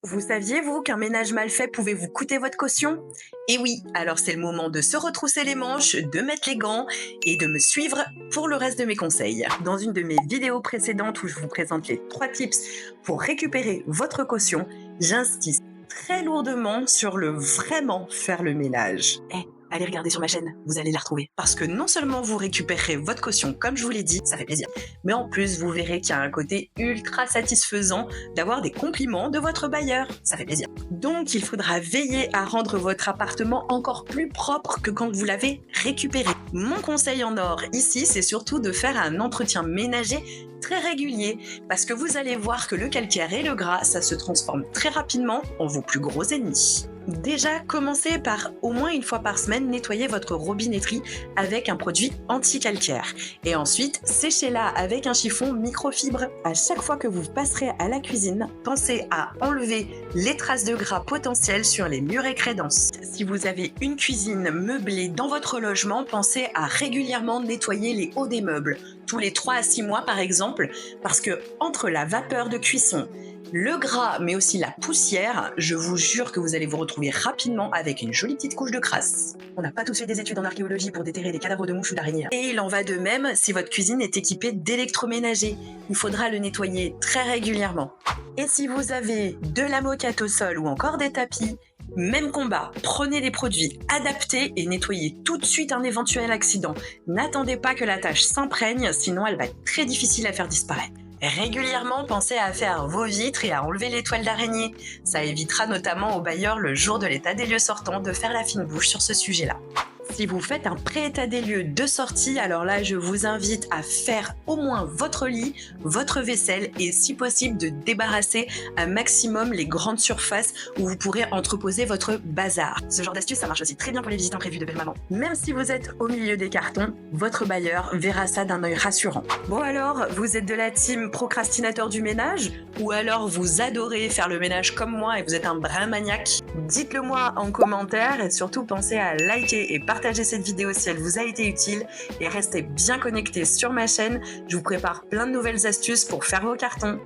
Vous saviez, vous, qu'un ménage mal fait pouvait vous coûter votre caution? Eh oui, alors c'est le moment de se retrousser les manches, de mettre les gants et de me suivre pour le reste de mes conseils. Dans une de mes vidéos précédentes où je vous présente les 3 tips pour récupérer votre caution, j'insiste très lourdement sur le vraiment faire le ménage. Allez regarder sur ma chaîne, vous allez la retrouver. Parce que non seulement vous récupérez votre caution, comme je vous l'ai dit, ça fait plaisir, mais en plus vous verrez qu'il y a un côté ultra satisfaisant d'avoir des compliments de votre bailleur. Ça fait plaisir. Donc il faudra veiller à rendre votre appartement encore plus propre que quand vous l'avez récupéré. Mon conseil en or ici, c'est surtout de faire un entretien ménager très régulier, parce que vous allez voir que le calcaire et le gras, ça se transforme très rapidement en vos plus gros ennemis. Déjà, commencez par au moins une fois par semaine nettoyer votre robinetterie avec un produit anti-calcaire. Et ensuite, séchez-la avec un chiffon microfibre. À chaque fois que vous passerez à la cuisine, pensez à enlever les traces de gras potentielles sur les murs et crédences. Si vous avez une cuisine meublée dans votre logement, pensez à régulièrement nettoyer les hauts des meubles, tous les 3 à 6 mois par exemple, parce que entre la vapeur de cuisson, le gras, mais aussi la poussière, je vous jure que vous allez vous retrouver rapidement avec une jolie petite couche de crasse. On n'a pas tous fait des études en archéologie pour déterrer des cadavres de mouches ou d'araignées. Et il en va de même si votre cuisine est équipée d'électroménager. Il faudra le nettoyer très régulièrement. Et si vous avez de la moquette au sol ou encore des tapis, même combat, prenez des produits adaptés et nettoyez tout de suite un éventuel accident. N'attendez pas que la tâche s'imprègne, sinon elle va être très difficile à faire disparaître. Régulièrement, pensez à faire vos vitres et à enlever les toiles d'araignée. Ça évitera notamment aux bailleurs le jour de l'état des lieux sortant de faire la fine bouche sur ce sujet-là. Si vous faites un pré-état des lieux de sortie, alors là, je vous invite à faire au moins votre lit, votre vaisselle et si possible de débarrasser un maximum les grandes surfaces où vous pourrez entreposer votre bazar. Ce genre d'astuce, ça marche aussi très bien pour les visites imprévues de belle maman. Même si vous êtes au milieu des cartons, votre bailleur verra ça d'un œil rassurant. Bon alors, vous êtes de la team procrastinateur du ménage ou alors vous adorez faire le ménage comme moi et vous êtes un brin maniaque? Dites-le moi en commentaire et surtout pensez à liker et partager cette vidéo si elle vous a été utile et restez bien connectés sur ma chaîne, je vous prépare plein de nouvelles astuces pour faire vos cartons.